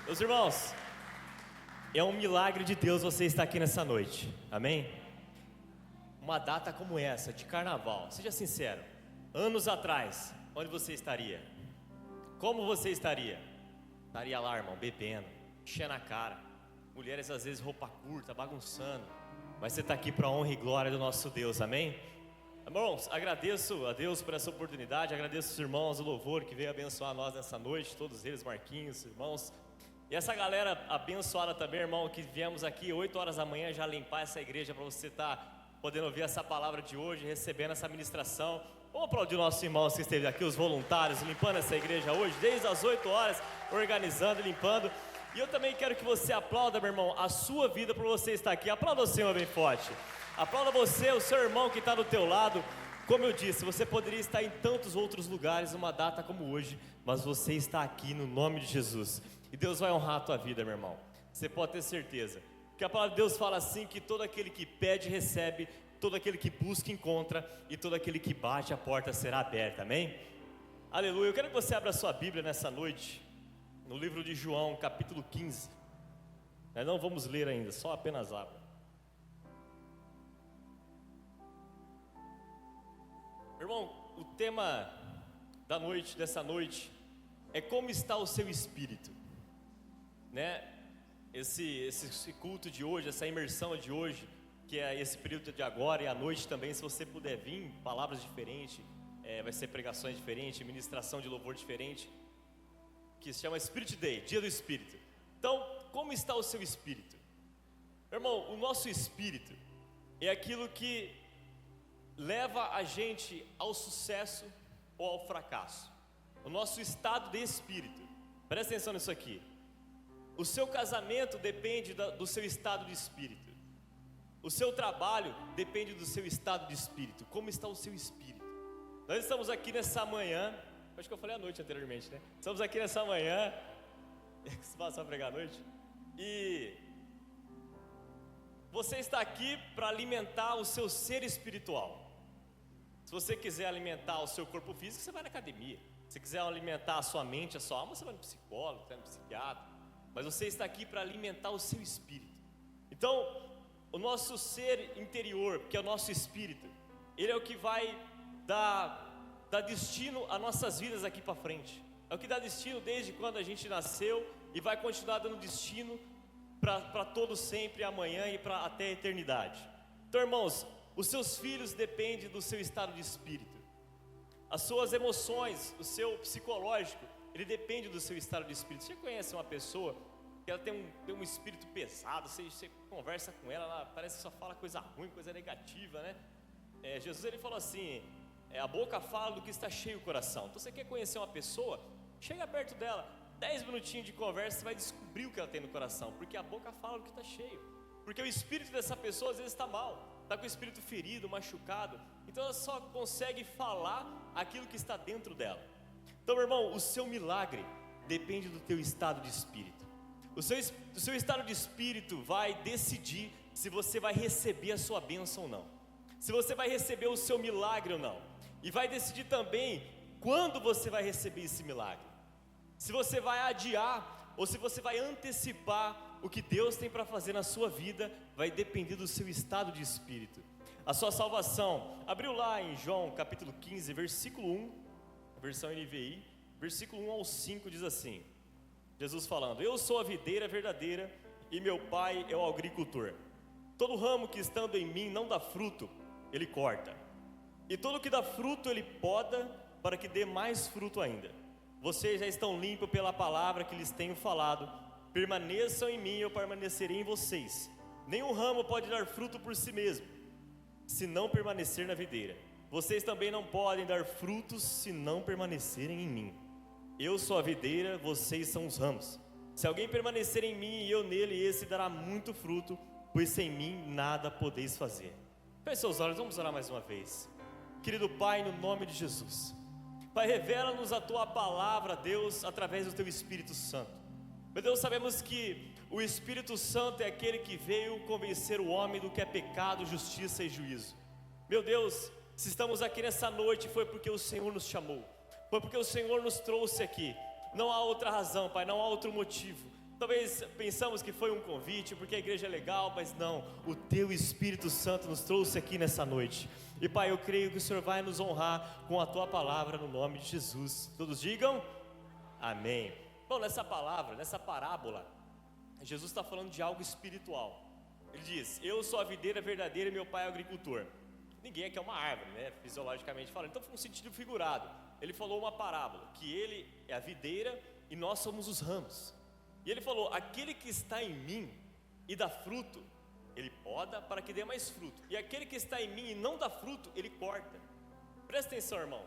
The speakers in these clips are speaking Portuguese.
Meus irmãos, é um milagre de Deus você estar aqui nessa noite, amém? Uma data como essa, de carnaval, seja sincero, anos atrás, onde você estaria? Como você estaria? Estaria lá, irmão, bebendo, enchendo a cara, mulheres às vezes roupa curta, bagunçando, mas você está aqui para a honra e glória do nosso Deus, amém? Irmãos, agradeço a Deus por essa oportunidade, agradeço os irmãos do louvor que veio abençoar nós nessa noite, todos eles, Marquinhos, irmãos. E essa galera abençoada também, irmão, que viemos aqui 8 horas da manhã já limpar essa igreja para você estar podendo ouvir essa palavra de hoje, recebendo essa ministração. Vamos aplaudir nossos irmãos que esteve aqui, os voluntários, limpando essa igreja hoje, desde as 8 horas, organizando e limpando. E eu também quero que você aplauda, meu irmão, a sua vida por você estar aqui. Aplauda o Senhor bem forte. Aplauda você, o seu irmão que está do teu lado. Como eu disse, você poderia estar em tantos outros lugares numa data como hoje, mas você está aqui no nome de Jesus. E Deus vai honrar a tua vida, meu irmão. Você pode ter certeza. Porque a palavra de Deus fala assim, que todo aquele que pede, recebe. Todo aquele que busca, encontra. E todo aquele que bate, a porta será aberta, amém? Aleluia, eu quero que você abra a sua Bíblia nessa noite. No livro de João, capítulo 15. Nós não vamos ler ainda, só apenas abra. Irmão, o tema da noite, dessa noite, é como está o seu espírito, né? Esse culto de hoje, essa imersão de hoje, que é esse período de agora e à noite também, se você puder vir, palavras diferentes, vai ser pregações diferentes, ministração de louvor diferente, que se chama Spirit Day, Dia do Espírito. Então, como está o seu espírito? Irmão, o nosso espírito é aquilo que leva a gente ao sucesso ou ao fracasso. O nosso estado de espírito. Presta atenção nisso aqui. O seu casamento depende do seu estado de espírito. O seu trabalho depende do seu estado de espírito. Como está o seu espírito? Nós estamos aqui nessa manhã. Acho que eu falei à noite anteriormente, né? Estamos aqui nessa manhã. Você vai só pregar à noite? E você está aqui para alimentar o seu ser espiritual. Se você quiser alimentar o seu corpo físico, você vai na academia. Se quiser alimentar a sua mente, a sua alma, você vai no psicólogo, você vai no psiquiatra. Mas você está aqui para alimentar o seu espírito. Então, o nosso ser interior, que é o nosso espírito, ele é o que vai dar destino às nossas vidas aqui para frente. É o que dá destino desde quando a gente nasceu e vai continuar dando destino para todo sempre, amanhã e para até a eternidade. Então, irmãos, os seus filhos dependem do seu estado de espírito. As suas emoções, o seu psicológico, ele depende do seu estado de espírito. Você conhece uma pessoa que ela tem um espírito pesado, você conversa com ela parece que só fala coisa ruim, coisa negativa, né? Jesus, ele falou assim, a boca fala do que está cheio o coração. Então você quer conhecer uma pessoa, chega perto dela, 10 minutinhos de conversa, você vai descobrir o que ela tem no coração, porque a boca fala do que está cheio. Porque o espírito dessa pessoa às vezes está mal, está com o espírito ferido, machucado. Então ela só consegue falar aquilo que está dentro dela. Então, meu irmão, o seu milagre depende do teu estado de espírito. O seu estado de espírito vai decidir se você vai receber a sua bênção ou não, se você vai receber o seu milagre ou não. E vai decidir também quando você vai receber esse milagre. Se você vai adiar ou se você vai antecipar o que Deus tem para fazer na sua vida, vai depender do seu estado de espírito. A sua salvação, abriu lá em João capítulo 15, versículo 1, versão NVI, versículo 1 ao 5 diz assim, Jesus falando, eu sou a videira verdadeira e meu pai é o agricultor. Todo ramo que estando em mim não dá fruto, ele corta. E todo que dá fruto ele poda para que dê mais fruto ainda. Vocês já estão limpos pela palavra que lhes tenho falado. Permaneçam em mim e eu permanecerei em vocês. Nenhum ramo pode dar fruto por si mesmo, se não permanecer na videira. Vocês também não podem dar frutos se não permanecerem em mim. Eu sou a videira, vocês são os ramos. Se alguém permanecer em mim e eu nele, esse dará muito fruto, pois sem mim nada podeis fazer. Feche seus olhos, vamos orar mais uma vez. Querido Pai, no nome de Jesus, Pai, revela-nos a Tua palavra, Deus, através do Teu Espírito Santo. Meu Deus, sabemos que o Espírito Santo é aquele que veio convencer o homem do que é pecado, justiça e juízo. Meu Deus, se estamos aqui nessa noite foi porque o Senhor nos chamou, foi porque o Senhor nos trouxe aqui. Não há outra razão, Pai, não há outro motivo. Talvez pensamos que foi um convite, porque a igreja é legal, mas não. O Teu Espírito Santo nos trouxe aqui nessa noite. E Pai, eu creio que o Senhor vai nos honrar com a Tua palavra no nome de Jesus. Todos digam amém. Bom, nessa palavra, nessa parábola, Jesus está falando de algo espiritual. Ele diz: eu sou a videira verdadeira e meu pai é o agricultor. Ninguém aqui é uma árvore, né? Fisiologicamente falando. Então foi um sentido figurado. Ele falou uma parábola, que ele é a videira e nós somos os ramos. E ele falou: aquele que está em mim e dá fruto, ele poda para que dê mais fruto. E aquele que está em mim e não dá fruto, ele corta. Presta atenção, irmão.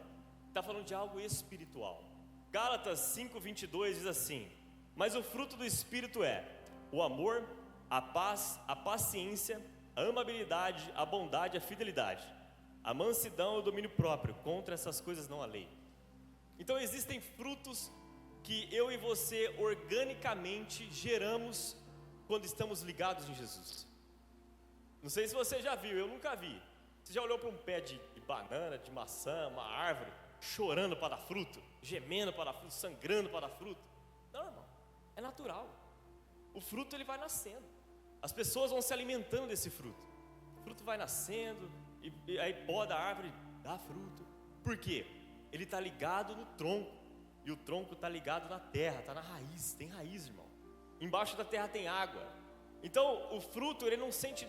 Está falando de algo espiritual. Gálatas 5:22 diz assim: mas o fruto do Espírito é o amor, a paz, a paciência, a amabilidade, a bondade, a fidelidade, a mansidão e o domínio próprio. Contra essas coisas não há lei. Então existem frutos que eu e você organicamente geramos quando estamos ligados em Jesus. Não sei se você já viu, eu nunca vi. Você já olhou para um pé de banana, de maçã, uma árvore, chorando para dar fruto, gemendo para dar fruto, sangrando para dar fruto? Não, irmão, é natural. O fruto ele vai nascendo. As pessoas vão se alimentando desse fruto. O fruto vai nascendo e aí poda a árvore, dá fruto. Por quê? Ele está ligado no tronco. E o tronco está ligado na terra, está na raiz. Tem raiz, irmão. Embaixo da terra tem água. Então o fruto, ele não sente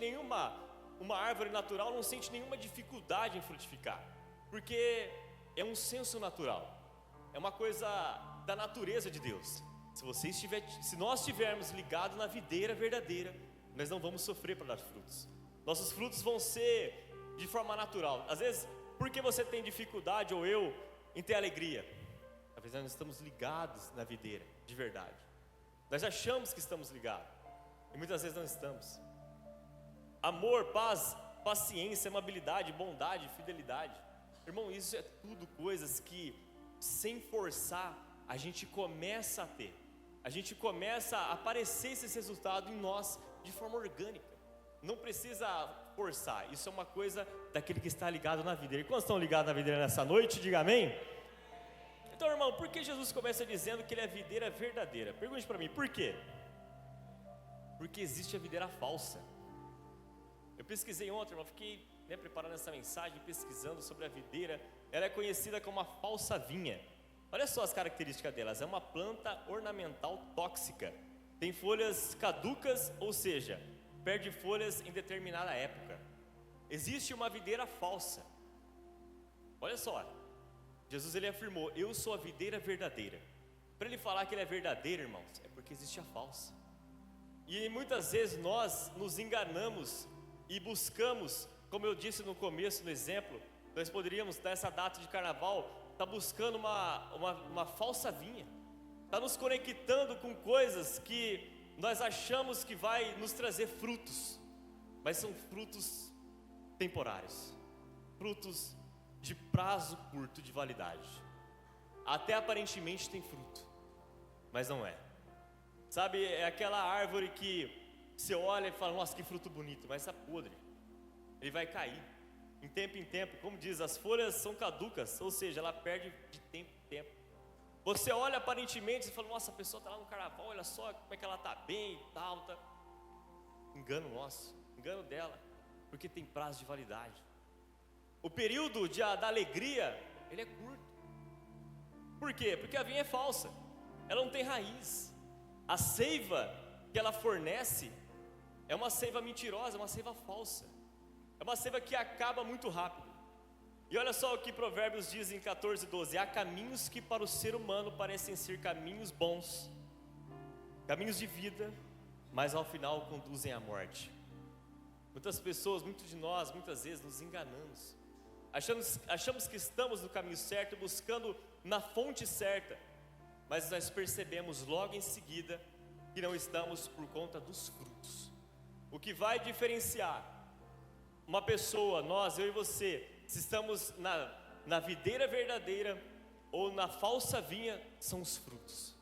uma árvore natural não sente nenhuma dificuldade em frutificar, porque é um senso natural. É uma coisa da natureza de Deus. Se nós estivermos ligados na videira verdadeira, nós não vamos sofrer para dar frutos. Nossos frutos vão ser de forma natural. Às vezes, porque você tem dificuldade, ou eu, em ter alegria? Talvez nós não estamos ligados na videira, de verdade. Nós achamos que estamos ligados, e muitas vezes não estamos. Amor, paz, paciência, amabilidade, bondade, fidelidade. Irmão, isso é tudo coisas que, sem forçar, a gente começa a ter. A gente começa a aparecer esses resultados em nós de forma orgânica. Não precisa forçar. Isso é uma coisa daquele que está ligado na videira. E quantos estão ligados na videira nessa noite? Diga amém. Então, irmão, por que Jesus começa dizendo que ele é a videira verdadeira? Pergunte para mim, por quê? Porque existe a videira falsa. Eu pesquisei ontem, irmão, fiquei preparando essa mensagem, pesquisando sobre a videira. Ela é conhecida como a falsa vinha. Olha só as características delas. É uma planta ornamental tóxica. Tem folhas caducas, ou seja, perde folhas em determinada época. Existe uma videira falsa. Olha só, Jesus ele afirmou: eu sou a videira verdadeira. Para ele falar que ele é verdadeiro, irmãos, é porque existe a falsa. E muitas vezes nós nos enganamos e buscamos, como eu disse no começo, no exemplo, nós poderíamos, nessa data de carnaval, estar buscando uma falsa vinha. Está nos conectando com coisas que nós achamos que vai nos trazer frutos, mas são frutos temporários, frutos de prazo curto de validade. Até aparentemente tem fruto, mas não é. Sabe, é aquela árvore que você olha e fala: nossa, que fruto bonito, mas está podre. Ele vai cair, em tempo, como diz, as folhas são caducas, ou seja, ela perde de tempo em tempo. Você olha aparentemente e fala: nossa, a pessoa está lá no carnaval, olha só como é que ela está bem e tal, tá. Engano nosso, engano dela, porque tem prazo de validade. O período da alegria, ele é curto. Por quê? Porque a vinha é falsa, ela não tem raiz. A seiva que ela fornece é uma seiva mentirosa, é uma seiva falsa. É uma seiva que acaba muito rápido. E olha só o que Provérbios diz em 14:12: há caminhos que para o ser humano parecem ser caminhos bons, caminhos de vida, mas ao final conduzem à morte. Muitas pessoas, muitos de nós, muitas vezes nos enganamos. Achamos que estamos no caminho certo, buscando na fonte certa, mas nós percebemos logo em seguida que não estamos por conta dos frutos. O que vai diferenciar uma pessoa, nós, eu e você, se estamos na videira verdadeira ou na falsa vinha, são os frutos.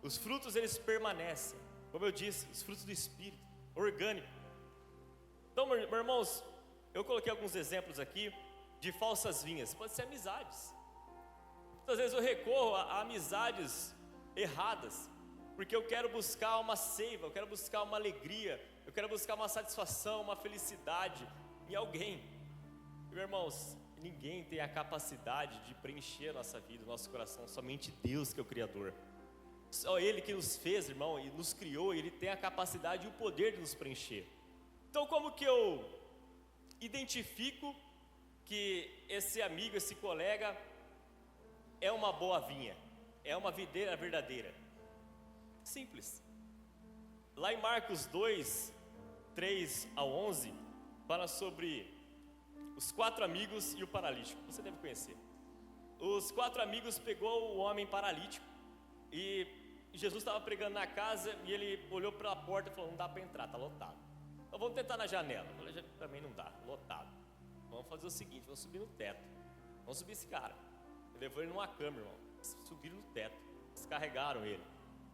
Os frutos eles permanecem, como eu disse, os frutos do Espírito, orgânico. Então, meus irmãos, eu coloquei alguns exemplos aqui de falsas vinhas. Pode ser amizades. Muitas vezes eu recorro a amizades erradas, porque eu quero buscar uma seiva, eu quero buscar uma alegria, eu quero buscar uma satisfação, uma felicidade em alguém. E, meus irmãos, ninguém tem a capacidade de preencher a nossa vida, o nosso coração, somente Deus que é o Criador. Só Ele que nos fez, irmão, e nos criou, Ele tem a capacidade e o poder de nos preencher. Então, como que eu identifico que esse amigo, esse colega é uma boa vinha, é uma videira verdadeira? Simples. Lá em Marcos 2, 3 ao 11, fala sobre os 4 amigos e o paralítico. Você deve conhecer. Os 4 amigos pegou o homem paralítico e Jesus estava pregando na casa e ele olhou pela porta e falou: não dá para entrar, está lotado. Então vamos tentar na janela. Eu falei: também não dá, lotado. Vamos fazer o seguinte, vamos subir no teto. Vamos subir esse cara. Ele levou ele numa cama, irmão. Subiram no teto, descarregaram ele.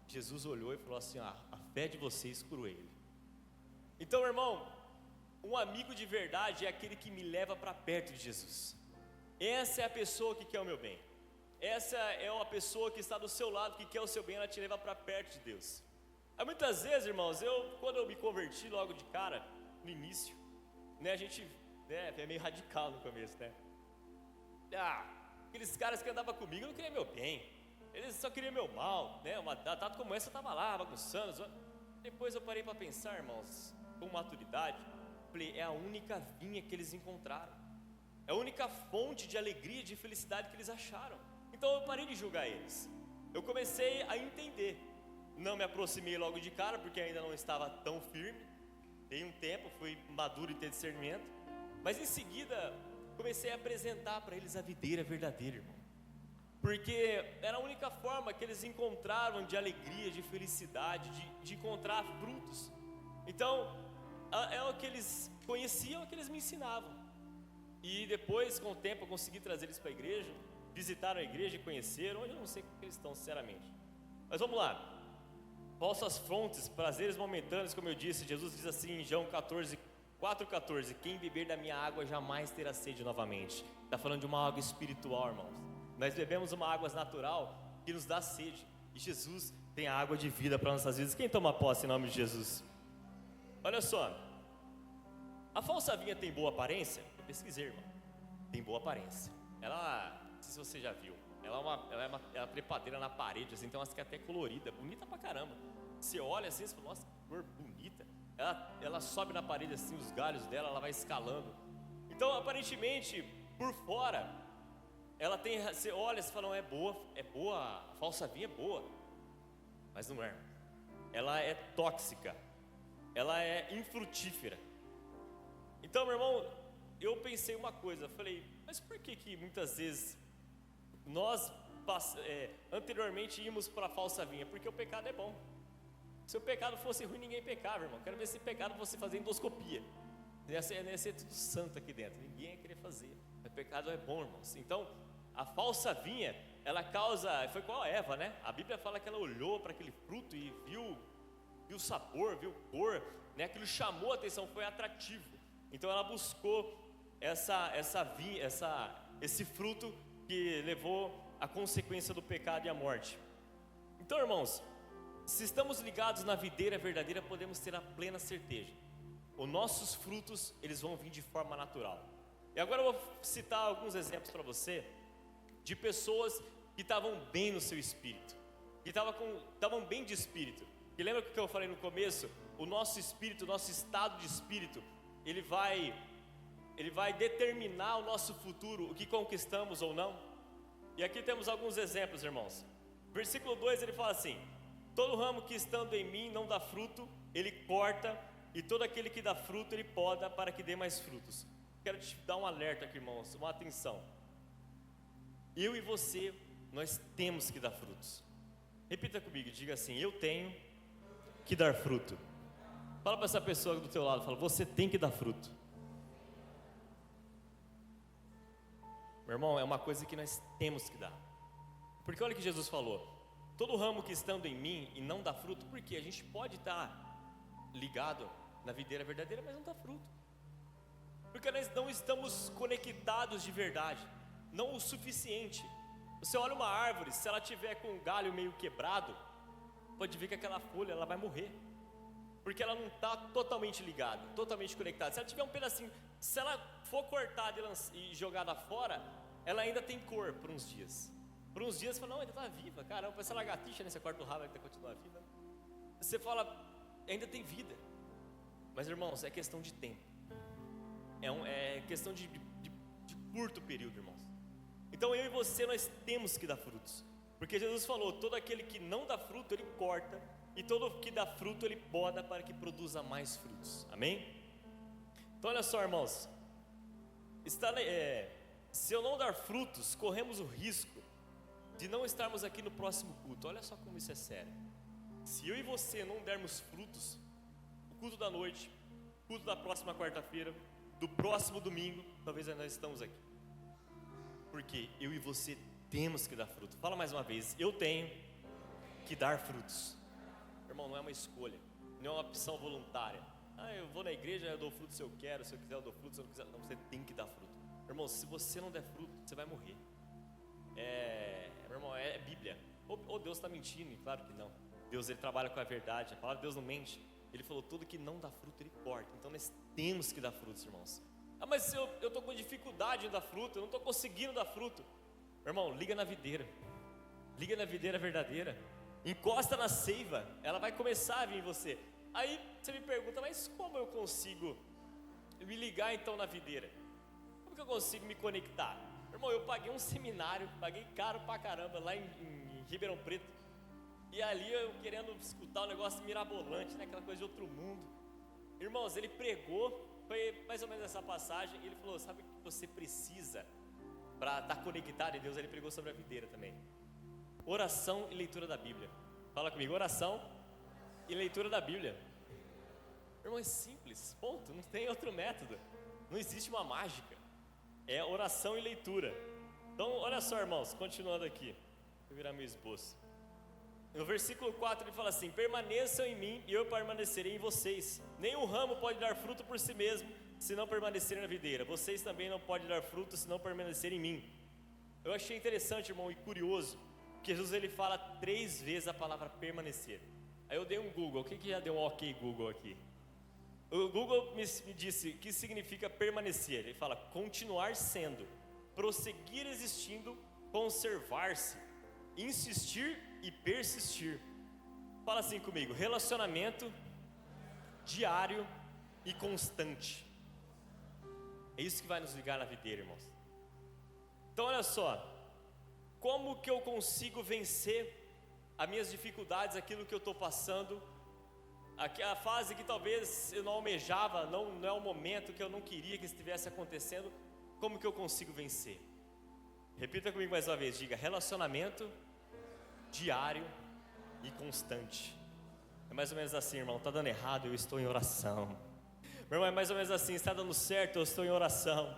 Jesus olhou e falou assim: a fé de vocês curou ele. Então, irmão, um amigo de verdade é aquele que me leva para perto de Jesus. Essa é a pessoa que quer o meu bem. Essa é uma pessoa que está do seu lado, que quer o seu bem, ela te leva para perto de Deus. Aí muitas vezes, irmãos, quando eu me converti logo de cara, no início, né, a gente é meio radical no começo, né? Aqueles caras que andavam comigo não queriam meu bem, eles só queriam meu mal, né? Uma data como essa eu estava lá, bagunçando. Depois eu parei para pensar, irmãos, com maturidade, falei: é a única vinha que eles encontraram, é a única fonte de alegria, de felicidade que eles acharam. Então eu parei de julgar eles, eu comecei a entender. Não me aproximei logo de cara, porque ainda não estava tão firme. Dei um tempo, fui maduro em ter discernimento. Mas em seguida, comecei a apresentar para eles a videira verdadeira, irmão. Porque era a única forma que eles encontraram de alegria, de felicidade, de encontrar frutos. Então, é o que eles conheciam, é o que eles me ensinavam. E depois, com o tempo, eu consegui trazer eles para a igreja. Visitaram a igreja e conheceram. Hoje eu não sei como eles estão, sinceramente. Mas vamos lá. Falsas fontes, prazeres momentâneos, como eu disse. Jesus diz assim em João 4,14: quem beber da minha água jamais terá sede novamente. Está falando de uma água espiritual, irmãos. Nós bebemos uma água natural que nos dá sede. E Jesus tem a água de vida para nossas vidas. Quem toma posse em nome de Jesus? Olha só. A falsa vinha tem boa aparência? Eu pesquisei, irmão. Tem boa aparência. Ela, não sei se você já viu, ela é uma trepadeira na parede, assim, tem umas que é até colorida, bonita pra caramba. Você olha assim, você fala: nossa, que cor bonita. Ela sobe na parede assim, os galhos dela, ela vai escalando. Então, aparentemente, por fora, ela tem, você olha e fala: é boa, a falsa vinha é boa. Mas não é. Ela é tóxica, ela é infrutífera. Então, meu irmão, eu pensei uma coisa, eu falei: mas por que muitas vezes nós anteriormente íamos para a falsa vinha? Porque o pecado é bom. Se o pecado fosse ruim, ninguém pecava, irmão. Quero ver se pecado fosse fazer endoscopia. Não ia ser tudo santo aqui dentro, ninguém ia querer fazer. O pecado é bom, irmãos. Então, a falsa vinha, ela causa, foi igual a Eva, né? A Bíblia fala que ela olhou para aquele fruto e viu sabor, viu cor, né? Aquilo chamou a atenção, foi atrativo. Então ela buscou esse fruto que levou à consequência do pecado e à morte. Então, irmãos, se estamos ligados na videira verdadeira, podemos ter a plena certeza: os nossos frutos, eles vão vir de forma natural. E agora eu vou citar alguns exemplos para você, de pessoas que estavam bem no seu espírito, que estavam bem de espírito. E lembra que eu falei no começo? O nosso espírito, o nosso estado de espírito, ele vai determinar o nosso futuro, o que conquistamos ou não. E aqui temos alguns exemplos, irmãos. Versículo 2, ele fala assim: todo ramo que estando em mim não dá fruto, ele corta, e todo aquele que dá fruto, ele poda para que dê mais frutos. Quero te dar um alerta aqui, irmãos, uma atenção. Eu e você, nós temos que dar frutos. Repita comigo, diga assim: eu tenho que dar fruto. Fala para essa pessoa do teu lado, fala: você tem que dar fruto. Meu irmão, é uma coisa que nós temos que dar. Porque olha o que Jesus falou: todo ramo que estando em mim e não dá fruto, porque a gente pode estar ligado na videira verdadeira, mas não dá fruto. Porque nós não estamos conectados de verdade, não o suficiente. Você olha uma árvore, se ela tiver com um galho meio quebrado, pode ver que aquela folha ela vai morrer, porque ela não está totalmente ligada, totalmente conectada. Se ela tiver um pedacinho, se ela for cortada e jogada fora, ela ainda tem cor por uns dias. Por uns dias você fala, não, ainda está viva, caramba, parece uma lagartixa, né? Você corta o rabo, ela continua viva. Você fala, ainda tem vida. Mas irmãos, é questão de tempo. É questão de curto período, irmãos. Então eu e você, nós temos que dar frutos. Porque Jesus falou, todo aquele que não dá fruto, Ele corta. E todo que dá fruto, Ele poda para que produza mais frutos. Amém? Então olha só, irmãos. Se eu não dar frutos, corremos o risco de não estarmos aqui no próximo culto. Olha só como isso é sério. Se eu e você não dermos frutos, o culto da noite, o culto da próxima quarta-feira, do próximo domingo, talvez nós estamos aqui. Porque eu e você temos que dar fruto. Fala mais uma vez, eu tenho que dar frutos. Irmão, não é uma escolha, não é uma opção voluntária. Eu vou na igreja, eu dou fruto se eu quero, se eu quiser eu dou fruto, se eu não quiser, não, você tem que dar fruto. Irmão, se você não der fruto, você vai morrer. Meu irmão, é Bíblia. Ou Deus está mentindo, e claro que não. Deus, Ele trabalha com a verdade, a palavra de Deus não mente. Ele falou, tudo que não dá fruto, Ele corta. Então nós temos que dar frutos, irmãos. Mas se eu estou com dificuldade em dar fruto, eu não estou conseguindo dar fruto. Meu irmão, liga na videira verdadeira. Encosta na seiva, ela vai começar a vir em você. Aí você me pergunta, mas como eu consigo me ligar então na videira? Como que eu consigo me conectar? Irmão, eu paguei um seminário, paguei caro pra caramba lá em Ribeirão Preto. E ali eu querendo escutar um negócio mirabolante, né? Aquela coisa de outro mundo. Irmãos, ele pregou, foi mais ou menos essa passagem, e ele falou, sabe o que você precisa para estar conectado em Deus? Ele pregou sobre a videira também. Oração e leitura da Bíblia. Fala comigo, oração e leitura da Bíblia. Irmão, é simples, ponto, não tem outro método. Não existe uma mágica. É oração e leitura. Então, olha só, irmãos, continuando aqui. Vou virar meu esboço. No versículo 4 ele fala assim, permaneçam em mim e eu permanecerei em vocês. Nenhum ramo pode dar fruto por si mesmo, se não permanecerem na videira. Vocês também não podem dar fruto, se não permanecerem em mim. Eu achei interessante, irmão, e curioso, que Jesus ele fala 3 vezes a palavra permanecer. Aí eu dei um Google, o que já deu um ok Google aqui? O Google me disse que significa permanecer. Ele fala continuar sendo, prosseguir existindo, conservar-se, insistir e persistir. Fala assim comigo, relacionamento diário e constante. É isso que vai nos ligar na videira, irmãos. Então olha só, como que eu consigo vencer as minhas dificuldades, aquilo que eu estou passando, a fase que talvez eu não almejava, não é o momento que eu não queria que estivesse acontecendo, como que eu consigo vencer? Repita comigo mais uma vez, diga, relacionamento diário e constante. É mais ou menos assim, irmão, está dando errado, eu estou em oração. Meu irmão, é mais ou menos assim, está dando certo, eu estou em oração.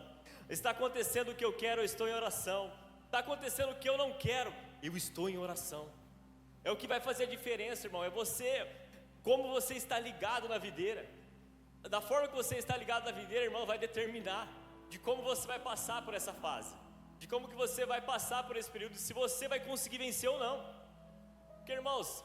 Está acontecendo o que eu quero, eu estou em oração. Está acontecendo o que eu não quero, eu estou em oração. É o que vai fazer a diferença, irmão, é você, como você está ligado na videira. Da forma que você está ligado na videira, irmão, vai determinar de como você vai passar por essa fase, de como que você vai passar por esse período, se você vai conseguir vencer ou não. Porque, irmãos,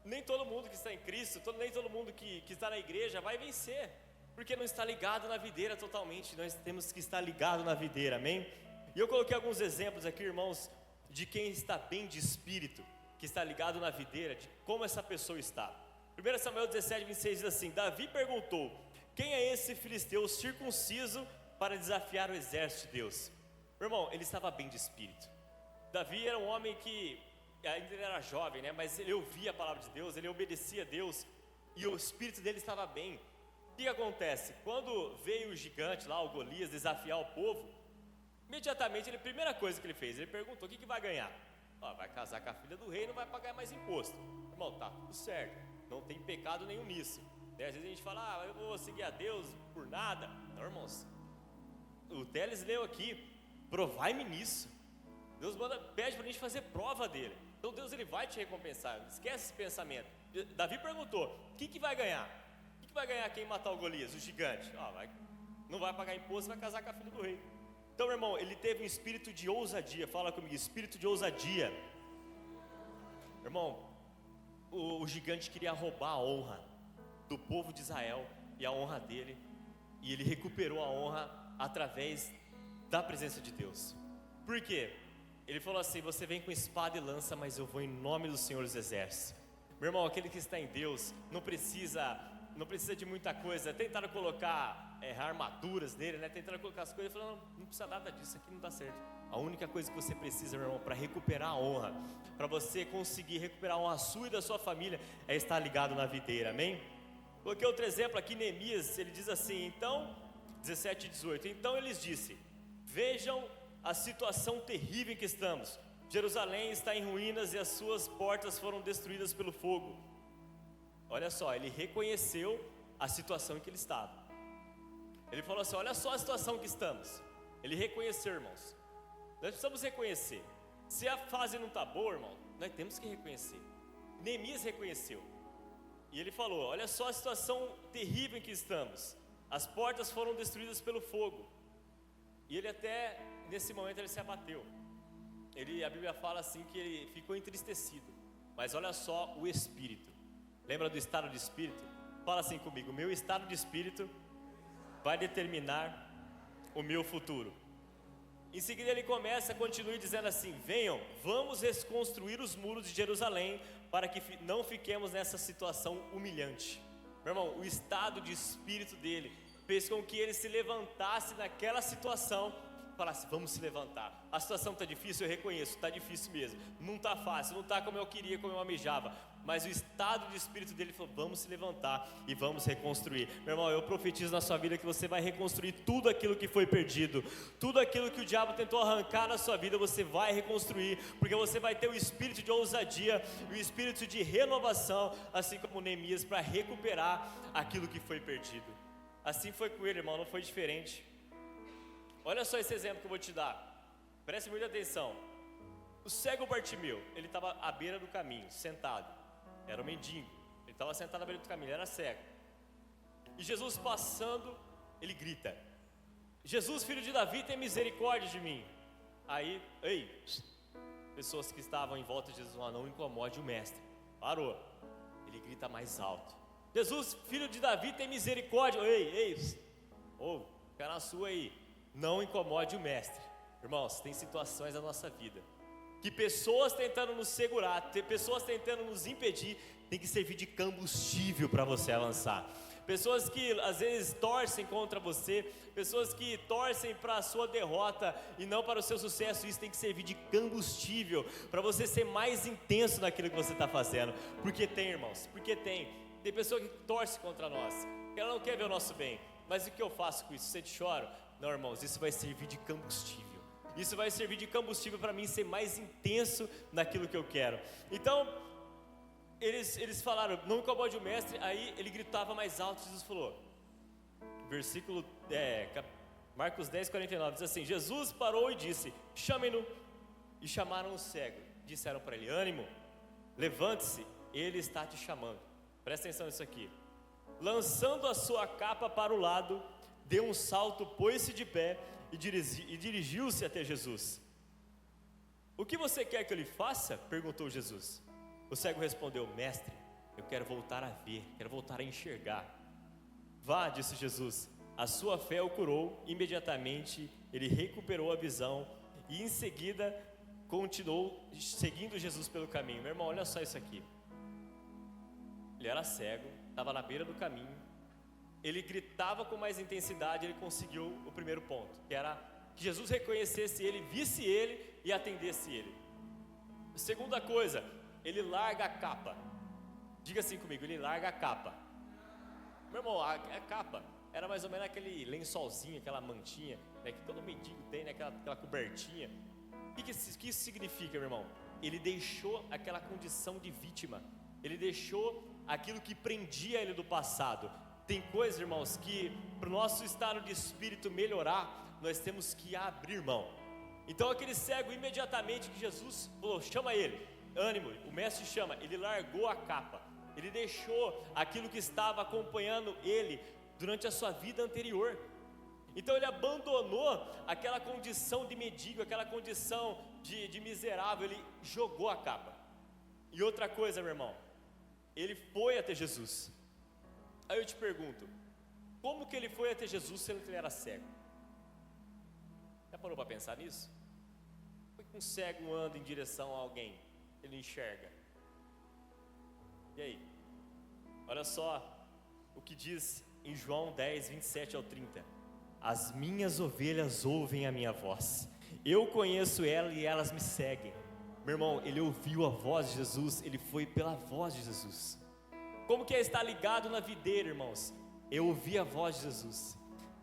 nem todo mundo que está em Cristo, nem todo mundo que está na igreja vai vencer, porque não está ligado na videira totalmente. Nós temos que estar ligado na videira, amém? E eu coloquei alguns exemplos aqui, irmãos, de quem está bem de espírito, que está ligado na videira, de como essa pessoa está. 1 Samuel 17, 26 diz assim, Davi perguntou, quem é esse filisteu circunciso para desafiar o exército de Deus? Meu irmão, ele estava bem de espírito. Davi era um homem que, ainda ele era jovem, né? Mas ele ouvia a palavra de Deus, ele obedecia a Deus, e o espírito dele estava bem. O que acontece? Quando veio o gigante lá, o Golias, desafiar o povo, imediatamente, a primeira coisa que ele fez, ele perguntou, o que vai ganhar? Vai casar com a filha do rei, não vai pagar mais imposto. Irmão, tá tudo certo, não tem pecado nenhum nisso. Às vezes a gente fala, eu vou seguir a Deus por nada. Não, irmãos, o Teles leu aqui, provai-me nisso. Deus pede para a gente fazer prova dele. Então Deus ele vai te recompensar, esquece esse pensamento. Davi perguntou, o que vai ganhar? O que vai ganhar quem matar o Golias, o gigante? Não vai pagar imposto, vai casar com a filha do rei. Então, meu irmão, ele teve um espírito de ousadia. Fala comigo, espírito de ousadia. Irmão, o gigante queria roubar a honra do povo de Israel e a honra dele, e ele recuperou a honra através da presença de Deus. Por quê? Ele falou assim: você vem com espada e lança, mas eu vou em nome do Senhor dos Exércitos. Meu irmão, aquele que está em Deus não precisa de muita coisa. Tentaram colocar armaduras nele, né? Tentaram colocar as coisas. Ele falou: não precisa nada disso, aqui não dá certo. A única coisa que você precisa, meu irmão, para recuperar a honra, para você conseguir recuperar a honra sua e da sua família, é estar ligado na videira, amém? Coloquei outro exemplo aqui, Neemias, ele diz assim, então, 17 e 18, então eles disse: vejam a situação terrível em que estamos, Jerusalém está em ruínas e as suas portas foram destruídas pelo fogo. Olha só, ele reconheceu a situação em que ele estava. Ele falou assim: olha só a situação que estamos. Ele reconheceu, irmãos. Nós precisamos reconhecer. Se a fase não está boa, irmão, nós temos que reconhecer. Neemias reconheceu. E ele falou: olha só a situação terrível em que estamos. As portas foram destruídas pelo fogo. E ele até, nesse momento, ele se abateu. A Bíblia fala assim que ele ficou entristecido. Mas olha só o espírito. Lembra do estado de espírito? Fala assim comigo: meu estado de espírito vai determinar o meu futuro. Em seguida ele continua dizendo assim: venham, vamos reconstruir os muros de Jerusalém, para que não fiquemos nessa situação humilhante. Meu irmão, o estado de espírito dele fez com que ele se levantasse naquela situação, falasse: vamos se levantar. A situação está difícil, eu reconheço, está difícil mesmo, não está fácil, não está como eu queria, como eu almejava, mas o estado de espírito dele falou: vamos se levantar e vamos reconstruir. Meu irmão, eu profetizo na sua vida que você vai reconstruir tudo aquilo que foi perdido, tudo aquilo que o diabo tentou arrancar na sua vida, você vai reconstruir, porque você vai ter o espírito de ousadia, o espírito de renovação, assim como Neemias, para recuperar aquilo que foi perdido. Assim foi com ele, irmão, não foi diferente. Olha só esse exemplo que eu vou te dar, preste muita atenção. O cego Bartimeu, ele estava à beira do caminho, sentado, era um mendigo, ele estava sentado à beira do caminho, ele era cego. E Jesus passando, ele grita: Jesus, filho de Davi, tem misericórdia de mim. Aí, pessoas que estavam em volta de Jesus: não incomode o mestre. Parou, ele grita mais alto: Jesus, filho de Davi, tem misericórdia. Fica na sua aí. Não incomode o mestre. Irmãos, tem situações na nossa vida que pessoas tentando nos segurar, pessoas tentando nos impedir, tem que servir de combustível para você avançar. Pessoas que às vezes torcem contra você, pessoas que torcem para a sua derrota e não para o seu sucesso, isso tem que servir de combustível para você ser mais intenso naquilo que você está fazendo. Porque tem, irmãos, tem pessoa que torce contra nós, que ela não quer ver o nosso bem. Mas o que eu faço com isso? Você chora? Não, irmãos, isso vai servir de combustível. Isso vai servir de combustível para mim ser mais intenso naquilo que eu quero. Então, eles falaram: não incomode o mestre. Aí ele gritava mais alto. Jesus falou, versículo Marcos 10:49, diz assim: Jesus parou e disse: chamem-no. E chamaram o cego. Disseram para ele: ânimo, levante-se, ele está te chamando. Presta atenção nisso aqui. Lançando a sua capa para o lado, deu um salto, pôs-se de pé e dirigiu-se até Jesus. O que você quer que eu lhe faça? Perguntou Jesus. O cego respondeu: mestre, eu quero voltar a ver, quero voltar a enxergar. Vá, disse Jesus, a sua fé o curou. Imediatamente ele recuperou a visão e em seguida continuou seguindo Jesus pelo caminho. Meu irmão, olha só isso aqui. Ele era cego, estava na beira do caminho, ele gritava com mais intensidade, ele conseguiu o primeiro ponto, que era que Jesus reconhecesse ele, visse ele e atendesse ele. Segunda coisa, ele larga a capa. Diga assim comigo: ele larga a capa. Meu irmão, a capa era mais ou menos aquele lençolzinho, aquela mantinha, né, que todo mendigo tem, né, aquela cobertinha. O que isso significa, meu irmão? Ele deixou aquela condição de vítima, ele deixou aquilo que prendia ele do passado. Tem coisas, irmãos, que para o nosso estado de espírito melhorar, nós temos que abrir mão. Então aquele cego, imediatamente que Jesus falou: chama ele, ânimo, o mestre chama, ele largou a capa, ele deixou aquilo que estava acompanhando ele durante a sua vida anterior. Então ele abandonou aquela condição de mendigo, aquela condição de miserável, ele jogou a capa. E outra coisa, meu irmão, ele foi até Jesus. Aí eu te pergunto, como que ele foi até Jesus sendo que ele era cego? Já parou para pensar nisso? Por que um cego anda em direção a alguém? Ele enxerga. E aí? Olha só o que diz em João 10, 27 ao 30. As minhas ovelhas ouvem a minha voz. Eu conheço ela e elas me seguem. Meu irmão, ele ouviu a voz de Jesus, ele foi pela voz de Jesus. Como que é estar ligado na videira, irmãos? Eu ouvi a voz de Jesus.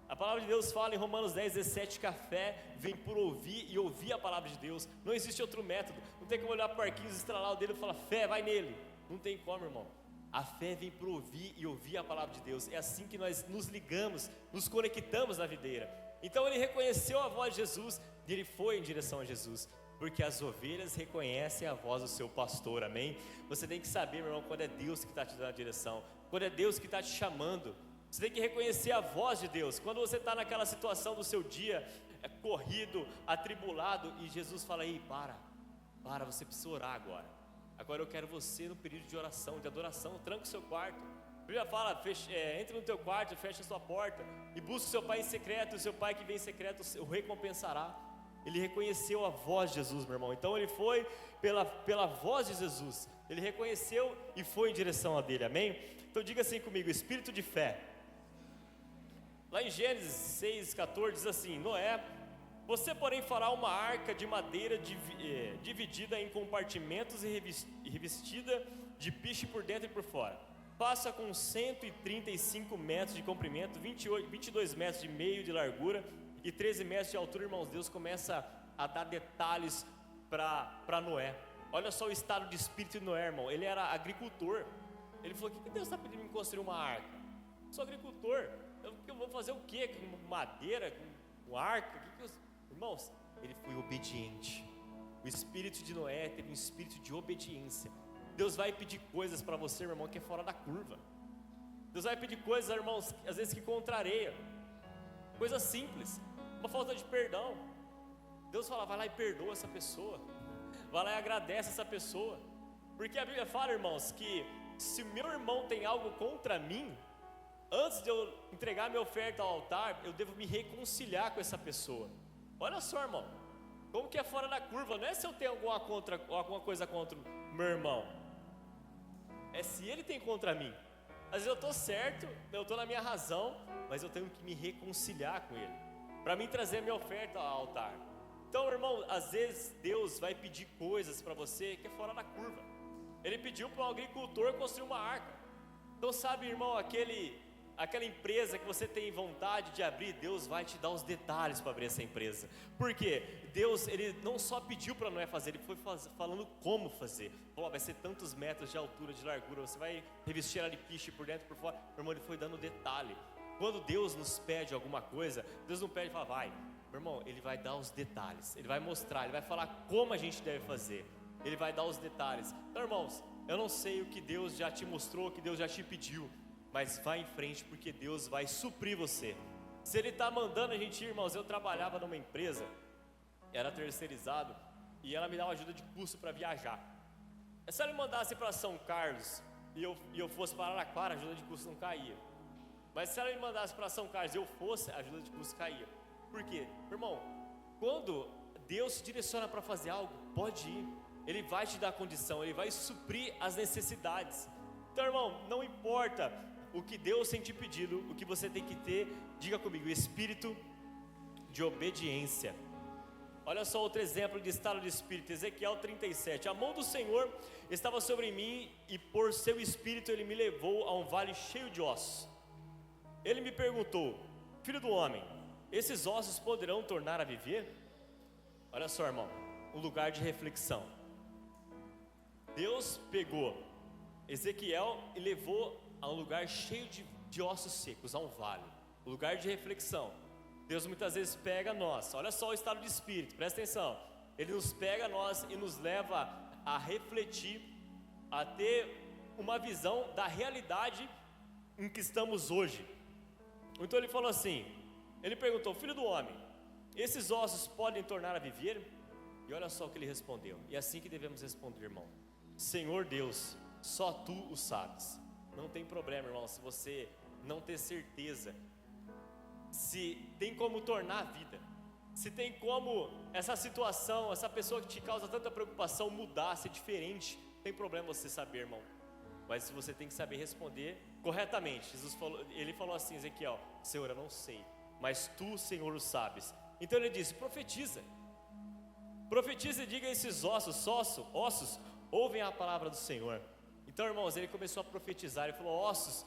A palavra de Deus fala em Romanos 10, 17, que a fé vem por ouvir e ouvir a palavra de Deus. Não existe outro método. Não tem como olhar para o arquinho, estralar o dedo e falar, fé, vai nele. Não tem como, irmão. A fé vem por ouvir e ouvir a palavra de Deus. É assim que nós nos ligamos, nos conectamos na videira. Então ele reconheceu a voz de Jesus e ele foi em direção a Jesus. Porque as ovelhas reconhecem a voz do seu pastor, amém? Você tem que saber, meu irmão, quando é Deus que está te dando a direção, quando é Deus que está te chamando. Você tem que reconhecer a voz de Deus. Quando você está naquela situação do seu dia, corrido, atribulado, e Jesus fala, ei, para, você precisa orar agora. Agora eu quero você no período de oração, de adoração, tranca o seu quarto. A Bíblia fala, entre no teu quarto, fecha a sua porta, e busca o seu pai em secreto, o seu pai que vem em secreto o recompensará. Ele reconheceu a voz de Jesus, meu irmão. Então ele foi pela voz de Jesus. Ele reconheceu e foi em direção a dele, amém? Então diga assim comigo, espírito de fé. Lá em Gênesis 6,14 diz assim, Noé, você porém fará uma arca de madeira dividida em compartimentos e revestida de piche por dentro e por fora. Faça com 135 metros de comprimento, 22 metros de meio de largura e 13 metros de altura. Irmãos, Deus começa a dar detalhes para Noé. Olha só o estado de espírito de Noé, irmão. Ele era agricultor. Ele falou, o que Deus está pedindo me construir uma arca? Eu sou agricultor, eu vou fazer o quê? Com madeira, com arca? Irmãos, ele foi obediente. O espírito de Noé teve um espírito de obediência. Deus vai pedir coisas para você, meu irmão, que é fora da curva. Deus vai pedir coisas, irmãos, às vezes que contraria. Coisa simples, uma falta de perdão. Deus fala, vai lá e perdoa essa pessoa. Vai lá e agradece essa pessoa. Porque a Bíblia fala, irmãos, que se o meu irmão tem algo contra mim, antes de eu entregar minha oferta ao altar, eu devo me reconciliar com essa pessoa. Olha só, irmão, como que é fora da curva. Não é se eu tenho alguma coisa contra o meu irmão, é se ele tem contra mim. Às vezes eu estou certo, eu estou na minha razão, mas eu tenho que me reconciliar com ele, para mim trazer a minha oferta ao altar. Então, irmão, às vezes Deus vai pedir coisas para você que é fora da curva. Ele pediu para um agricultor construir uma arca. Então, sabe, irmão, aquela empresa que você tem vontade de abrir, Deus vai te dar os detalhes para abrir essa empresa. Por quê? Deus, ele não só pediu para Noé fazer, ele foi falando como fazer. Falou, vai ser tantos metros de altura, de largura, você vai revestir ela de piche por dentro e por fora. Meu irmão, ele foi dando detalhe. Quando Deus nos pede alguma coisa, Deus não pede e fala, vai. Meu irmão, ele vai dar os detalhes, ele vai mostrar, ele vai falar como a gente deve fazer. Ele vai dar os detalhes. Então, irmãos, eu não sei o que Deus já te mostrou, o que Deus já te pediu, mas vai em frente, porque Deus vai suprir você. Se Ele está mandando a gente ir, irmãos, eu trabalhava numa empresa, era terceirizado, e ela me dava ajuda de custo para viajar. Se ela me mandasse para São Carlos, e eu fosse para Araraquara, a ajuda de custo não caía. Mas se ela me mandasse para São Carlos e eu fosse, a ajuda de custo caía. Por quê? Irmão, quando Deus te direciona para fazer algo, pode ir. Ele vai te dar condição, Ele vai suprir as necessidades. Então, irmão, não importa o que Deus tem te pedido, o que você tem que ter, diga comigo, espírito de obediência. Olha só outro exemplo de estado de espírito, Ezequiel 37. A mão do Senhor estava sobre mim e por seu espírito Ele me levou a um vale cheio de ossos. Ele me perguntou, filho do homem, esses ossos poderão tornar a viver? Olha só, irmão, um lugar de reflexão. Deus pegou Ezequiel e levou a um lugar cheio de ossos secos, a um vale, um lugar de reflexão. Deus muitas vezes pega nós, olha só o estado de espírito, presta atenção. Ele nos pega nós e nos leva a refletir, a ter uma visão da realidade em que estamos hoje. Então ele falou assim, ele perguntou, filho do homem, esses ossos podem tornar a viver? E olha só o que ele respondeu, e é assim que devemos responder, irmão. Senhor Deus, só tu o sabes. Não tem problema, irmão, se você não ter certeza, se tem como tornar a vida, se tem como essa situação, essa pessoa que te causa tanta preocupação mudar, ser diferente, não tem problema você saber, irmão. Mas você tem que saber responder corretamente. Ele falou assim, Ezequiel: Senhor, eu não sei, mas tu, Senhor, o sabes. Então ele disse: profetiza e diga a esses ossos, ouvem a palavra do Senhor. Então, irmãos, ele começou a profetizar. Ele falou: ossos,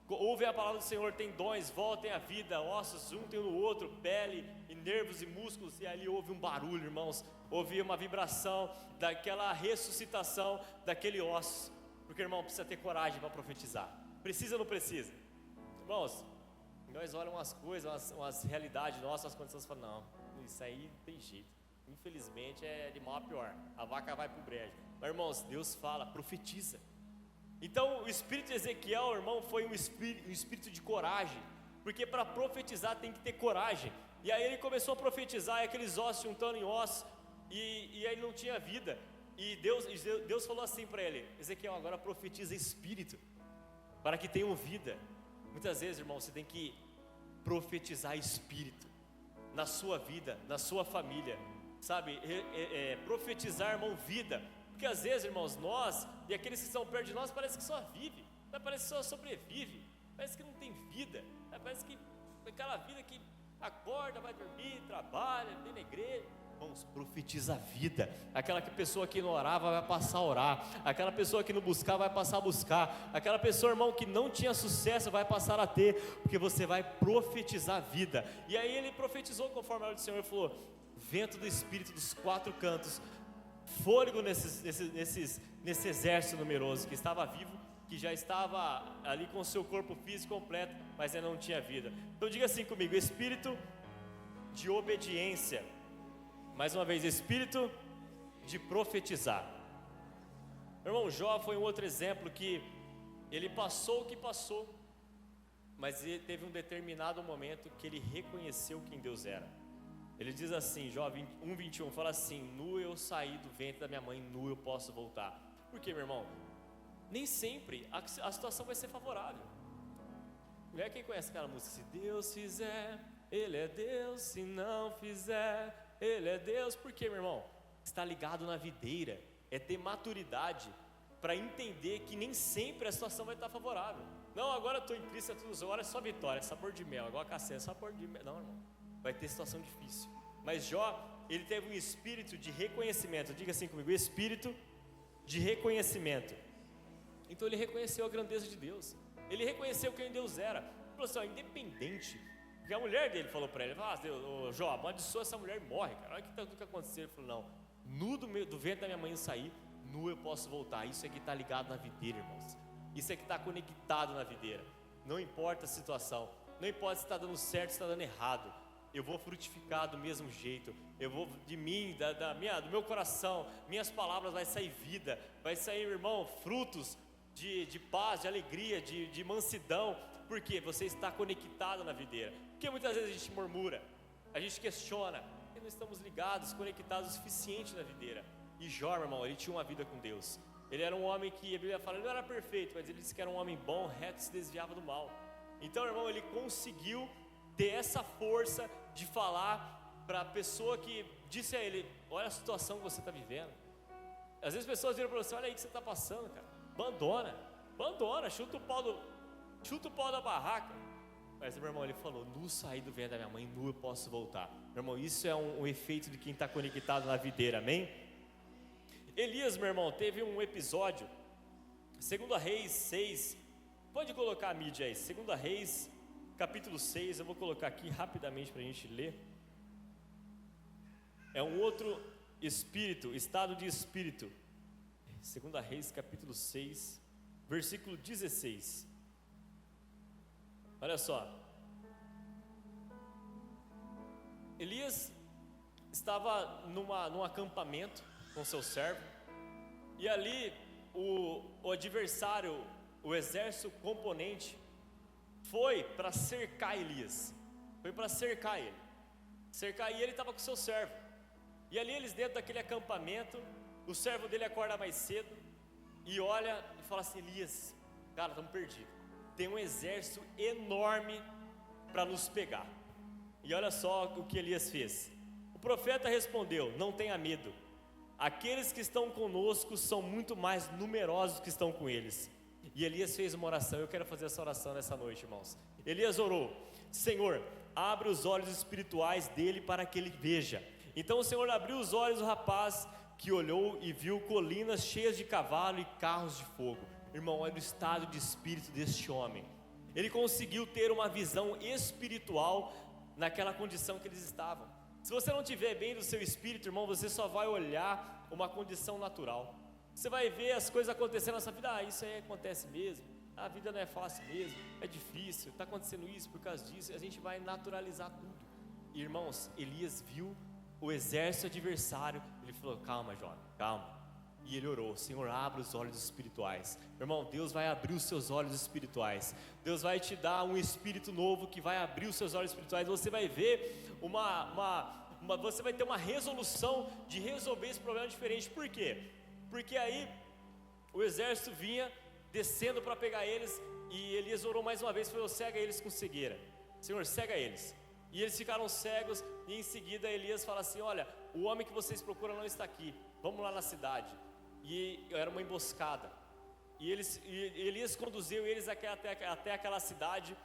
ouvem a palavra do Senhor, tendões, voltem à vida, ossos, juntem um no outro, pele e nervos e músculos. E ali houve um barulho, irmãos, houve uma vibração daquela ressuscitação daquele osso. Porque, irmão, precisa ter coragem para profetizar. Precisa ou não precisa? Irmãos, nós olhamos umas coisas, umas realidades nossas, umas condições e falamos: não, isso aí não tem jeito. Infelizmente é de mal a pior. A vaca vai para o brejo. Mas, irmãos, Deus fala, profetiza. Então o espírito de Ezequiel, irmão, foi um espírito de coragem. Porque para profetizar tem que ter coragem. E aí ele começou a profetizar, e aqueles ossos juntando em ossos, e aí não tinha vida. E Deus falou assim para ele: Ezequiel, agora profetiza espírito, para que tenham vida. Muitas vezes, irmão, você tem que profetizar espírito na sua vida, na sua família, sabe? Profetizar, irmão, vida. Porque às vezes, irmãos, nós e aqueles que estão perto de nós parece que só vive, parece que só sobrevive, parece que não tem vida, parece que aquela vida que acorda, vai dormir, trabalha, vem na igreja. Irmãos, profetiza a vida. Aquela pessoa que não orava vai passar a orar. Aquela pessoa que não buscava vai passar a buscar. Aquela pessoa, irmão, que não tinha sucesso vai passar a ter, porque você vai profetizar a vida. E aí ele profetizou conforme a ordem do Senhor. Ele falou: vento do Espírito dos quatro cantos, fôlego nesse exército numeroso que estava vivo, que já estava ali com o seu corpo físico completo, mas ainda não tinha vida. Então diga assim comigo: espírito de obediência. Mais uma vez, espírito de profetizar. Irmão, Jó foi um outro exemplo que ele passou o que passou, mas ele teve um determinado momento que ele reconheceu quem Deus era. Ele diz assim, Jó 1:21, fala assim: nu eu saí do ventre da minha mãe, nu eu posso voltar. Por quê, meu irmão? Nem sempre a situação vai ser favorável. Mulher, quem conhece aquela música? Se Deus fizer, Ele é Deus, se não fizer, Ele é Deus. Por quê, meu irmão? Está ligado na videira, é ter maturidade para entender que nem sempre a situação vai estar favorável. Não, agora eu estou em Cristo, é tudo, agora é só vitória, é sabor de mel, agora castanha, é sabor de mel. Não, irmão, vai ter situação difícil. Mas Jó, ele teve um espírito de reconhecimento. Diga assim comigo: espírito de reconhecimento. Então ele reconheceu a grandeza de Deus, ele reconheceu quem Deus era. Ele falou assim: ó, independente, porque a mulher dele falou para ele: Jó, amaldiçoa essa mulher e morre, cara. Olha o que aconteceu. Ele falou: não, nu do ventre da minha mãe eu saí, nu eu posso voltar. Isso aqui está ligado na videira, irmãos. Isso aqui está conectado na videira. Não importa a situação, não importa se está dando certo, se está dando errado, eu vou frutificar do mesmo jeito. Eu vou de mim, do meu coração, minhas palavras vai sair vida, vai sair, irmão, frutos de paz, de alegria, de mansidão. Porque você está conectado na videira. Porque muitas vezes a gente murmura, a gente questiona, e não estamos ligados, conectados o suficiente na videira. E Jó, meu irmão, ele tinha uma vida com Deus. Ele era um homem que, a Bíblia fala, ele não era perfeito, mas ele disse que era um homem bom, reto, se desviava do mal. Então, irmão, ele conseguiu ter essa força de falar para a pessoa que disse a ele: olha a situação que você está vivendo. Às vezes pessoas viram para você: olha aí o que você está passando, cara, abandona, chuta o pau da barraca. Mas, meu irmão, ele falou: nu saí do ventre da minha mãe, nu eu posso voltar. Meu irmão, isso é um efeito de quem está conectado na videira, amém? Elias, meu irmão, teve um episódio, 2 Reis 6, pode colocar a mídia aí, 2 Reis, capítulo 6, eu vou colocar aqui rapidamente para a gente ler. É um outro espírito, estado de espírito. 2 Reis, capítulo 6, versículo 16. Olha só. Elias estava num acampamento com seu servo, e ali o adversário, o exército componente, foi para cercar Elias, e ele estava com seu servo, e ali eles dentro daquele acampamento, o servo dele acorda mais cedo, e olha e e fala assim: Elias, cara, estamos perdidos. Tem um exército enorme para nos pegar. E olha só o que Elias fez. O profeta respondeu: não tenha medo. Aqueles que estão conosco são muito mais numerosos que estão com eles. E Elias fez uma oração. Eu quero fazer essa oração nessa noite, irmãos. Elias orou: Senhor, abre os olhos espirituais dele para que ele veja. Então o Senhor abriu os olhos do rapaz, que olhou e viu colinas cheias de cavalo e carros de fogo. Irmão, olha o estado de espírito deste homem. Ele conseguiu ter uma visão espiritual naquela condição que eles estavam. Se você não estiver bem do seu espírito, irmão, você só vai olhar uma condição natural. Você vai ver as coisas acontecendo na sua vida. Isso aí acontece mesmo. A vida não é fácil mesmo, é difícil, está acontecendo isso por causa disso. A gente vai naturalizar tudo. E, irmãos, Elias viu o exército adversário. Ele falou: calma, jovem, calma. E ele orou: Senhor, abre os olhos espirituais. Irmão, Deus vai abrir os seus olhos espirituais. Deus vai te dar um espírito novo que vai abrir os seus olhos espirituais. Você vai ver você vai ter uma resolução de resolver esse problema diferente. Por quê? Porque aí o exército vinha descendo para pegar eles, e Elias orou mais uma vez, falou: cega eles com cegueira. Senhor, cega eles. E eles ficaram cegos, e em seguida Elias fala assim: olha, o homem que vocês procuram não está aqui, vamos lá na cidade. E era uma emboscada, e Elias conduziu eles até aquela cidade.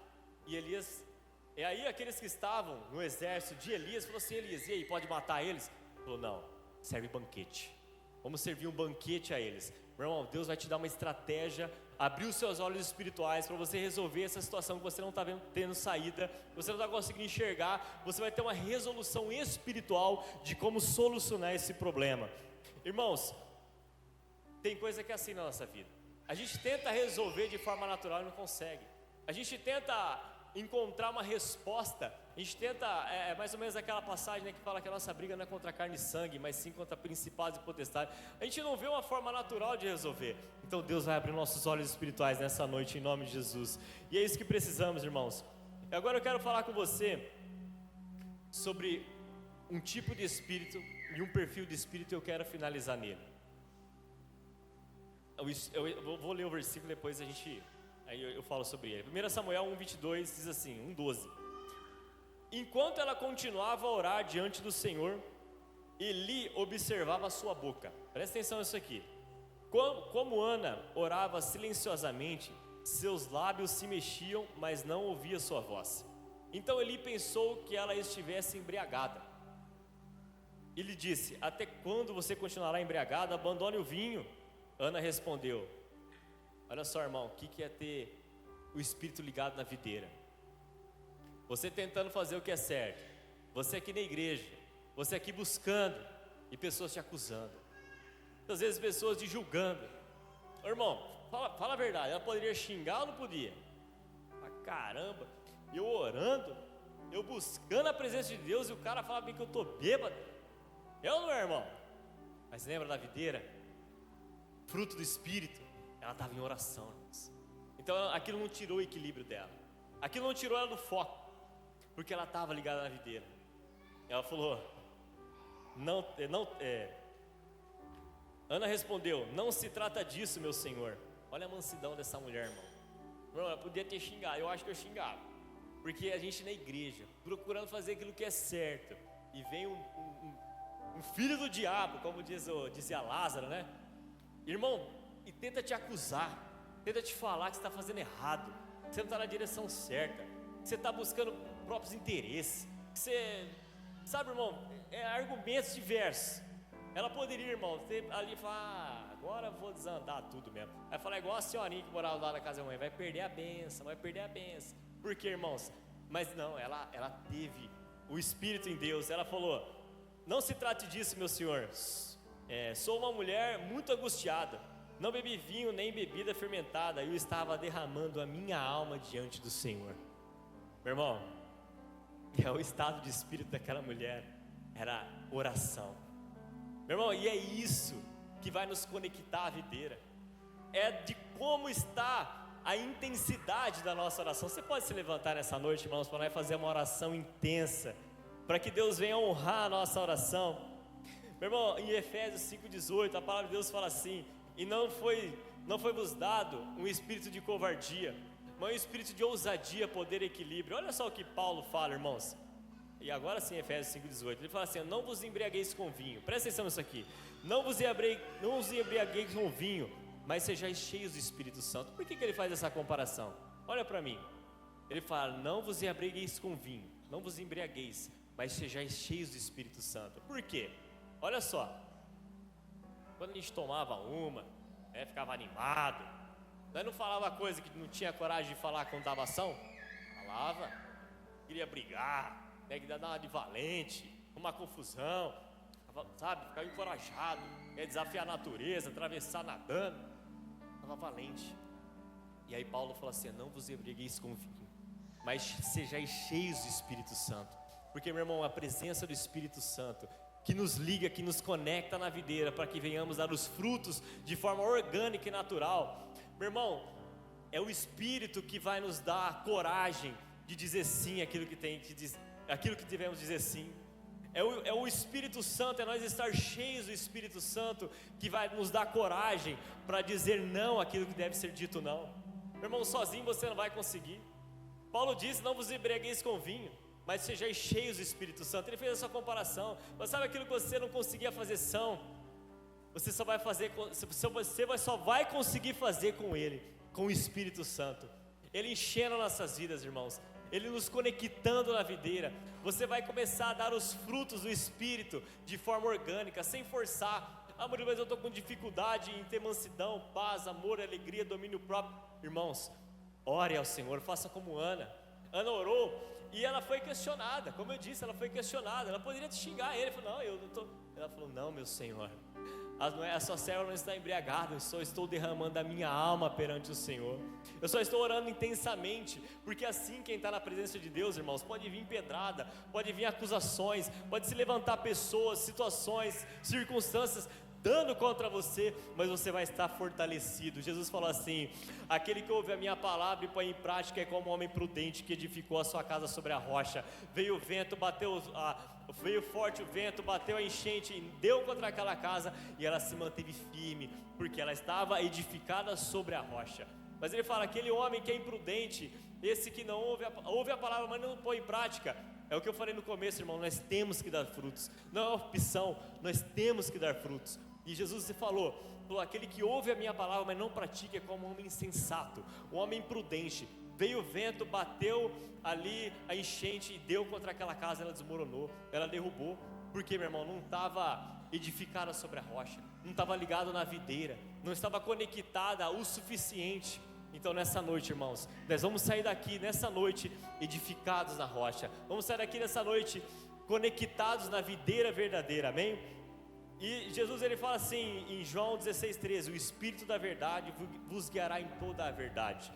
E aí aqueles que estavam no exército de Elias falou assim: Elias, e aí, pode matar eles? Ele falou: não, serve banquete, vamos servir um banquete a eles. Meu irmão, Deus vai te dar uma estratégia, abrir os seus olhos espirituais para você resolver essa situação que você não está tendo saída, você não está conseguindo enxergar. Você vai ter uma resolução espiritual de como solucionar esse problema. Irmãos, tem coisa que é assim na nossa vida. A gente tenta resolver de forma natural e não consegue. A gente tenta encontrar uma resposta. A gente tenta, é mais ou menos aquela passagem, né, que fala que a nossa briga não é contra carne e sangue, mas sim contra principados e potestades. A gente não vê uma forma natural de resolver. Então Deus vai abrir nossos olhos espirituais nessa noite, em nome de Jesus. E é isso que precisamos, irmãos. E agora eu quero falar com você sobre um tipo de espírito e um perfil de espírito. Eu quero finalizar nele. Eu vou ler o versículo, depois aí eu falo sobre ele. 1 Samuel 1:22 diz assim, 1:12. Enquanto ela continuava a orar diante do Senhor, Eli observava a sua boca. Presta atenção nisso aqui. Como Ana orava silenciosamente, seus lábios se mexiam, mas não ouvia sua voz. Então Eli pensou que ela estivesse embriagada. Ele disse: até quando você continuará embriagada? Abandone o vinho. Ana respondeu: olha só, irmão, o que é ter o espírito ligado na videira? Você tentando fazer o que é certo, você aqui na igreja, você aqui buscando, e pessoas te acusando, às vezes pessoas te julgando. Irmão, fala a verdade, ela poderia xingar ou não podia? Ah, caramba, eu orando, eu buscando a presença de Deus, e o cara fala bem que eu estou bêbado. Eu não é, irmão? Mas lembra da videira? Fruto do Espírito, ela estava em oração, irmãos. Então aquilo não tirou o equilíbrio dela, aquilo não tirou ela do foco, porque ela estava ligada na videira. Ela falou: Ana respondeu: não se trata disso, meu senhor. Olha a mansidão dessa mulher, irmão. Ela podia ter xingado, eu acho que eu xingava, porque a gente na igreja, procurando fazer aquilo que é certo, e vem um filho do diabo, como dizia Lázaro, né? Irmão, e tenta te acusar, tenta te falar que você está fazendo errado, que você não está na direção certa, que você está buscando próprios interesses, que você, sabe, irmão, argumentos diversos. Ela poderia, irmão, ter ali e falar: agora eu vou desandar tudo mesmo. Vai falar igual a senhorinha que morava lá na casa da mãe: vai perder a bênção, vai perder a bênção. Por quê, irmãos? Mas não, ela teve o Espírito em Deus. Ela falou: não se trate disso, meu senhor. Sou uma mulher muito angustiada, não bebi vinho nem bebida fermentada, eu estava derramando a minha alma diante do Senhor. Meu irmão, o estado de espírito daquela mulher era oração. Meu irmão, e é isso que vai nos conectar à videira, é de como está a intensidade da nossa oração. Você pode se levantar nessa noite, irmãos, para nós fazer uma oração intensa, para que Deus venha honrar a nossa oração. Meu irmão, em Efésios 5:18, a palavra de Deus fala assim: e não foi não foi vos dado um espírito de covardia, mas um espírito de ousadia, poder e equilíbrio. Olha só o que Paulo fala, irmãos. E agora sim, Efésios 5,18, ele fala assim: não vos embriagueis com vinho. Presta atenção nisso aqui. Não vos embriagueis com vinho, mas sejais cheios do Espírito Santo. Por que ele faz essa comparação? Olha para mim. Ele fala: não vos embriagueis com vinho, não vos embriagueis, mas sejais cheios do Espírito Santo. Por quê? Olha só. Quando a gente tomava uma, ficava animado, nós não falava coisa que não tinha coragem de falar quando dava ação? Falava, queria brigar, que dar uma de valente, uma confusão, sabe, ficava encorajado, desafiar a natureza, atravessar nadando, estava valente. E aí Paulo fala assim: não vos embriagueis com vinho, mas sejais cheios do Espírito Santo. Porque, meu irmão, a presença do Espírito Santo que nos liga, que nos conecta na videira, para que venhamos dar os frutos de forma orgânica e natural. Meu irmão, é o Espírito que vai nos dar coragem de dizer sim àquilo que aquilo que devemos dizer sim. É o Espírito Santo, é nós estar cheios do Espírito Santo que vai nos dar coragem para dizer não àquilo que deve ser dito não. Meu irmão, sozinho você não vai conseguir. Paulo disse: não vos embriagueis com vinho, mas sejais cheios do Espírito Santo. Ele fez essa comparação. Mas sabe aquilo que você não conseguia fazer você só vai fazer, você só vai conseguir fazer com Ele, com o Espírito Santo. Ele enchendo nossas vidas, irmãos. Ele nos conectando na videira. Você vai começar a dar os frutos do Espírito de forma orgânica, sem forçar. Ah, Murilo, mas eu estou com dificuldade em ter mansidão, paz, amor, alegria, domínio próprio. Irmãos, ore ao Senhor, faça como Ana. Ana orou e ela foi questionada. Como eu disse, ela foi questionada. Ela poderia te xingar. Ele falou: não, eu não estou. Ela falou: não, meu Senhor, a sua serva não está embriagada, eu só estou derramando a minha alma perante o Senhor. Eu só estou orando intensamente, porque assim quem está na presença de Deus, irmãos, pode vir pedrada, pode vir acusações, pode se levantar pessoas, situações, circunstâncias dando contra você, mas você vai estar fortalecido. Jesus falou assim: aquele que ouve a minha palavra e põe em prática é como um homem prudente que edificou a sua casa sobre a rocha. Veio o vento, veio forte o vento, bateu a enchente e deu contra aquela casa, e ela se manteve firme, porque ela estava edificada sobre a rocha. Mas ele fala: aquele homem que é imprudente, esse que não ouve a palavra, mas não põe em prática. É o que eu falei no começo, irmão, nós temos que dar frutos, não é opção, nós temos que dar frutos. E Jesus falou: aquele que ouve a minha palavra, mas não pratica, é como um homem insensato, um homem imprudente. Veio o vento, bateu ali a enchente e deu contra aquela casa, ela desmoronou, ela derrubou. Porque, meu irmão, não estava edificada sobre a rocha, não estava ligado na videira, não estava conectada o suficiente. Então nessa noite, irmãos, nós vamos sair daqui nessa noite edificados na rocha. Vamos sair daqui nessa noite conectados na videira verdadeira, amém? E Jesus ele fala assim em João 16,13: o Espírito da verdade vos guiará em toda a verdade.